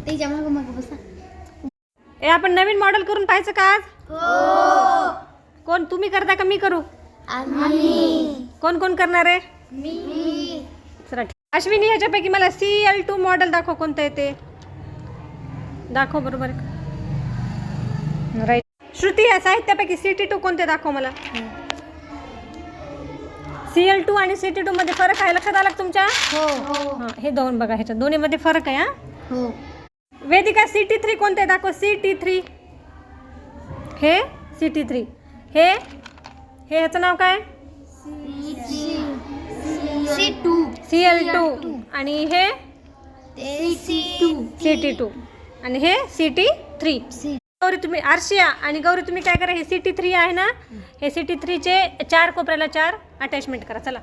त्याच्या मागं मागं बसा. ए आपण नवीन मॉडेल करून पाहायचं का आज? हो. कोण तुम्ही करता का मी करू? आम्ही. कोण कोण करणार आहे? मी. चला अश्विनी ह्याच्यापैकी मला CL2 मॉडेल दाखव कोणतं आहे ते दाखव. बरोबर आहे राईट. श्रुती या साहित्यापैकी CT2 कोणते दाखव मला. CL2 आणि CT2 मध्ये फरक आहे लक्षात आला का तुमच्या? हो. हां हे दोन बघा ह्याच्या दोन्हीमध्ये फरक आहे. हां हो. वेदिका CT3 कोणते दाखव. CT3 हे CT3 हे ह्याचं नाव काय? C2. CL2 आणि हे CT2 आणि हे CT3. गौरी तुम्ही आरशिया आणि गौरी तुम्ही काय करा, हे CT3 आहे ना, हे CT3 चे 4 कोपऱ्याला 4 अटॅचमेंट करा. चला